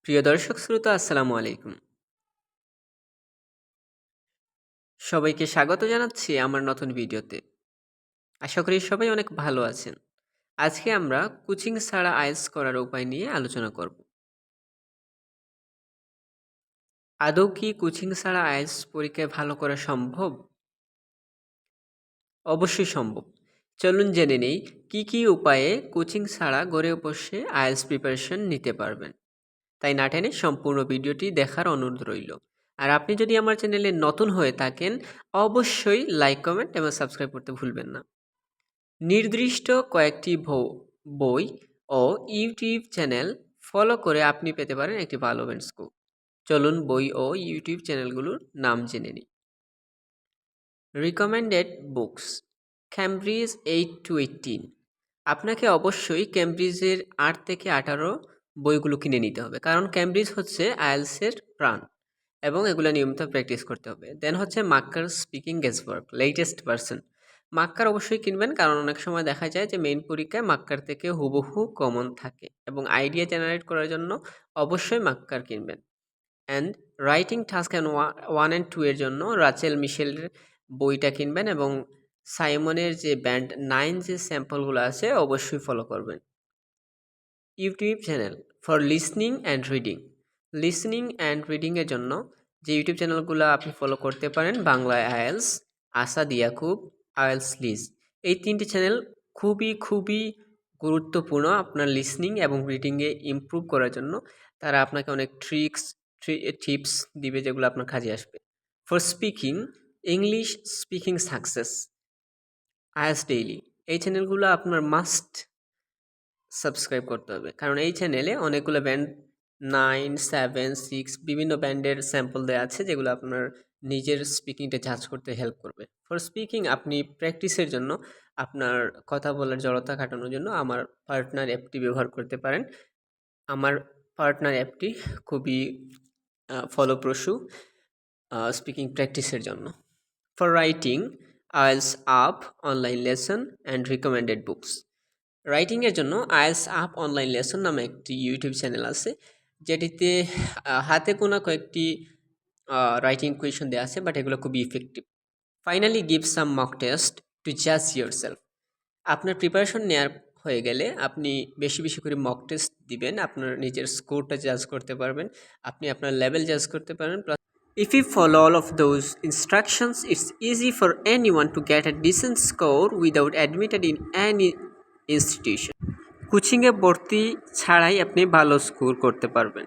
প্রিয় দর্শক শ্রোতা আসসালামু আলাইকুম। সবাইকে স্বাগত জানাচ্ছি আমার নতুন ভিডিওতে। আশা করি সবাই অনেক ভালো আছেন। আজকে আমরা কোচিং ছাড়া আইএলটিএস করার উপায় নিয়ে আলোচনা করব। আদৌ কি কোচিং ছাড়া আইএলটিএস পরীক্ষায় ভালো করা সম্ভব? অবশ্যই সম্ভব। চলুন জেনে নেই কি উপায়ে কোচিং ছাড়া ঘরে বসে আইএলটিএস প্রিপারেশন নিতে পারবেন। তাই না টেনে সম্পূর্ণ ভিডিওটি দেখার অনুরোধ রইল। আর আপনি যদি আমার চ্যানেলে নতুন হয়ে থাকেন, অবশ্যই লাইক, কমেন্ট এবং সাবস্ক্রাইব করতে ভুলবেন না। নির্দিষ্ট কয়েকটি বই ও ইউটিউব চ্যানেল ফলো করে আপনি পেতে পারেন একটি ভালো স্কোর। চলুন বই ও ইউটিউব চ্যানেলগুলোর নাম জেনে নিই। Recommended books, Cambridge 8-18। আপনাকে অবশ্যই ক্যামব্রিজের 8 থেকে 18 বইগুলো কিনে নিতে হবে, কারণ ক্যামব্রিজ হচ্ছে আইএলটিএসের প্রাণ এবং এগুলো নিয়মিত প্র্যাকটিস করতে হবে। দেন হচ্ছে Makkar speaking গেসওয়ার্ক, latest version. Makkar অবশ্যই কিনবেন, কারণ অনেক সময় দেখা যায় যে মেইন পরীক্ষায় মাক্কার থেকে হুবহু কমন থাকে এবং আইডিয়া জেনারেট করার জন্য অবশ্যই মাক্কার কিনবেন। And writing task and 1 and 2 এর জন্য রাচেল মিশেলের বইটা কিনবেন এবং সাইমনের যে ব্যান্ড 9 যে স্যাম্পলগুলো আছে অবশ্যই ফলো করবেন। YouTube channel for listening and reading. Listening and রিডিংয়ের জন্য যে ইউটিউব চ্যানেলগুলো আপনি ফলো করতে পারেন, বাংলায় IELTS, Asad Yaqub, IELTS Liz. এই 3টি চ্যানেল খুবই গুরুত্বপূর্ণ আপনার লিসনিং এবং রিডিংয়ে ইমপ্রুভ করার জন্য। তারা আপনাকে অনেক টিপস দিবে যেগুলো আপনার কাজে আসবে। For speaking, English speaking success, IELTS daily. এই চ্যানেলগুলো আপনার মাস্ট সাবস্ক্রাইব করতে হবে, কারণ এই চ্যানেলে অনেকগুলো ব্যান্ড 9, 7, 6 বিভিন্ন ব্যান্ডের স্যাম্পল দেওয়া আছে যেগুলো আপনার নিজের স্পিকিংটা জাজ করতে হেল্প করবে। ফর স্পিকিং, আপনি প্র্যাকটিসের জন্য আপনার কথা বলার জড়তা কাটানোর জন্য আমার পার্টনার অ্যাপটি ব্যবহার করতে পারেন। আমার পার্টনার অ্যাপটি খুবই ফলপ্রসূ স্পিকিং প্র্যাকটিসের জন্য। For writing, IELTS up online lesson and recommended books. রাইটিংয়ের জন্য আইএলস আপ অনলাইন লেসন নামে একটি ইউটিউব চ্যানেল আছে, যেটিতে হাতে গোনা কয়েকটি রাইটিং কুয়েশন দেওয়া আছে, বাট এগুলো খুবই effective. Finally, give some mock test to জাজ ইয়োরসেলফ। আপনার প্রিপারেশন নেওয়ার হয়ে গেলে আপনি বেশি করে মক টেস্ট দিবেন, আপনার নিজের স্কোরটা জাজ করতে পারবেন, আপনি আপনার লেভেল জাজ করতে পারবেন। If you follow all of those instructions, it's easy for anyone to get a decent score without admitted in any institution. কোচিংয়ে ভর্তি ছাড়াই আপনি ভালো স্কোর করতে পারবেন।